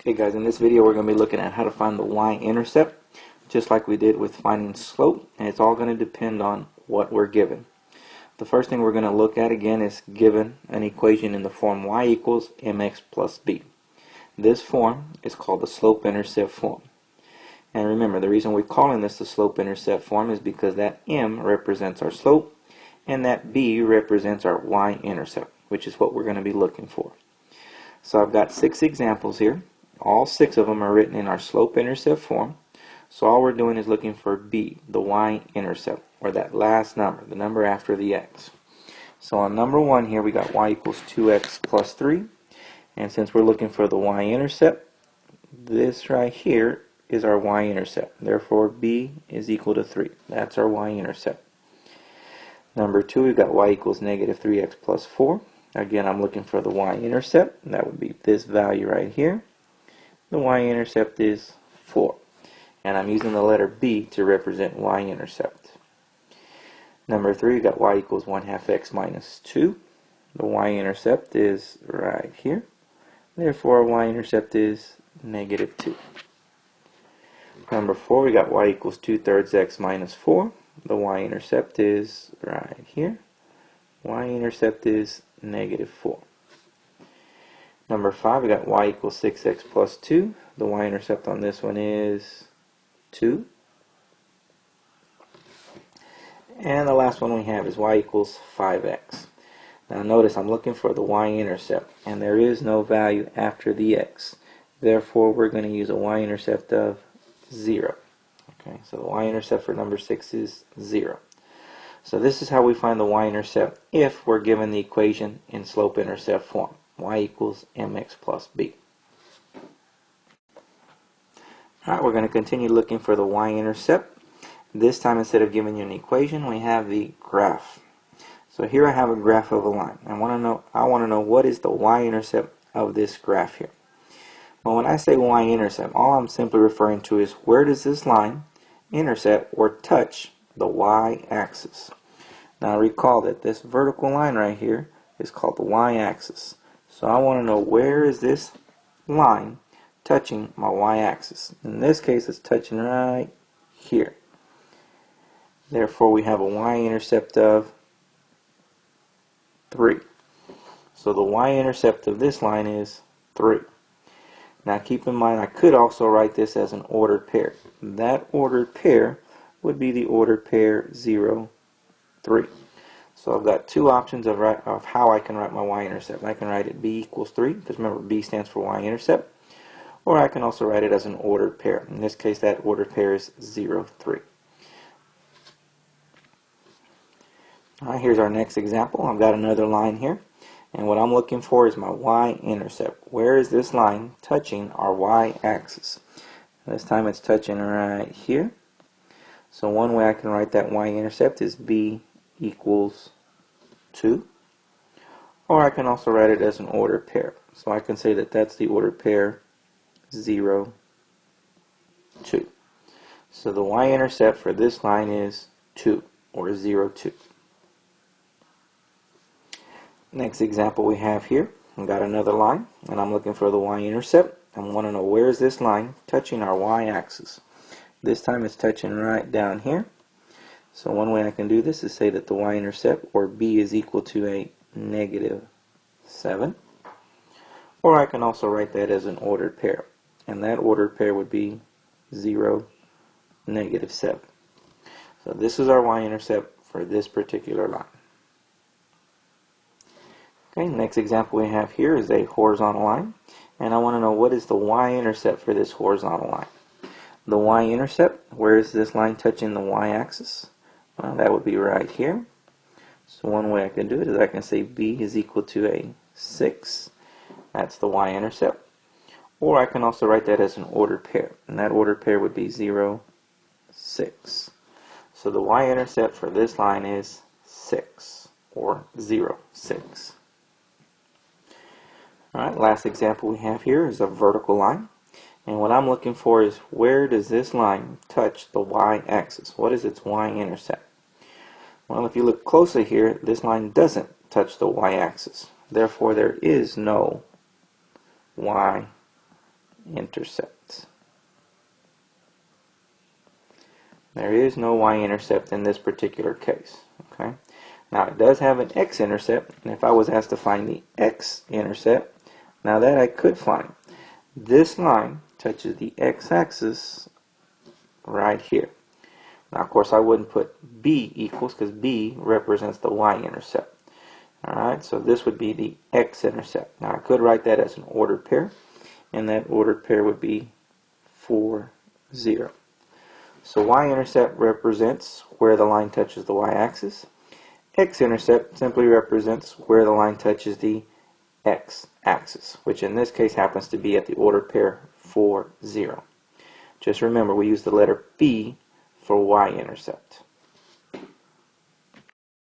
Okay guys, in this video we're going to be looking at how to find the y-intercept, just like we did with finding slope, and it's all going to depend on what we're given. The first thing we're going to look at again is given an equation in the form y equals mx plus b. This form is called the slope-intercept form. And remember, the reason we're calling this the slope-intercept form is because that m represents our slope and that b represents our y-intercept, which is what we're going to be looking for. So I've got 6 examples here. All 6 of them are written in our slope-intercept form. So all we're doing is looking for b, the y-intercept, or that last number, the number after the x. So on number 1 here we got y equals 2x plus 3. And since we're looking for the y-intercept, this right here is our y-intercept. Therefore b is equal to 3. That's our y-intercept. Number 2 we've got y equals negative 3x plus 4. Again, I'm looking for the y-intercept. That would be this value right here. The y-intercept is 4. And I'm using the letter B to represent y-intercept. Number 3, we got y equals 1/2 x minus 2. The y-intercept is right here. Therefore, our y-intercept is negative 2. Number 4, we got y equals 2/3 x minus 4. The y-intercept is right here. Y-intercept is negative 4. Number 5, we got y equals 6x plus 2. The y-intercept on this one is 2. And the last one we have is y equals 5x. Now notice I'm looking for the y-intercept, and there is no value after the x. Therefore, we're going to use a y-intercept of 0. Okay, so the y-intercept for number 6 is 0. So this is how we find the y-intercept if we're given the equation in slope-intercept form. Y equals mx plus b. Alright, we're going to continue looking for the y-intercept. This time, instead of giving you an equation, we have the graph. So here I have a graph of a line. I want to know what is the y-intercept of this graph here. Well, when I say y-intercept, all I'm simply referring to is where does this line intercept or touch the y-axis. Now recall that this vertical line right here is called the y-axis. So I want to know where is this line touching my y-axis. In this case, it's touching right here. Therefore, we have a y-intercept of 3. So the y-intercept of this line is 3. Now keep in mind, I could also write this as an ordered pair. That ordered pair would be the ordered pair 0, 3. So I've got 2 options of how I can write my y-intercept. I can write it b equals 3, because remember b stands for y-intercept. Or I can also write it as an ordered pair. In this case, that ordered pair is 0, 3. Alright, here's our next example. I've got another line here. And what I'm looking for is my y-intercept. Where is this line touching our y-axis? This time it's touching right here. So one way I can write that y-intercept is b equals 2. Or I can also write it as an ordered pair. So I can say that that's the ordered pair 0, 2. So the y-intercept for this line is 2, or 0, 2. Next example we have here, I've got another line, and I'm looking for the y-intercept. I want to know where is this line touching our y-axis. This time it's touching right down here. So one way I can do this is say that the y-intercept, or b, is equal to a negative 7. Or I can also write that as an ordered pair. And that ordered pair would be 0, negative 7. So this is our y-intercept for this particular line. Okay, next example we have here is a horizontal line. And I want to know what is the y-intercept for this horizontal line. The y-intercept, where is this line touching the y-axis? Well, that would be right here. So one way I can do it is I can say b is equal to a 6. That's the y-intercept. Or I can also write that as an ordered pair. And that ordered pair would be 0, 6. So the y-intercept for this line is 6, or 0, 6. Alright, last example we have here is a vertical line. And what I'm looking for is where does this line touch the y-axis? What is its y-intercept? Well, if you look closely here, this line doesn't touch the y-axis. Therefore, there is no y y-intercept. There is no y-intercept in this particular case. Okay. Now it does have an x-intercept, and if I was asked to find the x-intercept, now that I could find. This line touches the x-axis right here. Now of course I wouldn't put b equals because b represents the y-intercept. Alright, so this would be the x-intercept. Now I could write that as an ordered pair, and that ordered pair would be 4, 0. So y-intercept represents where the line touches the y-axis. X-intercept simply represents where the line touches the x-axis, which in this case happens to be at the ordered pair 4, 0. Just remember we use the letter B for y-intercept.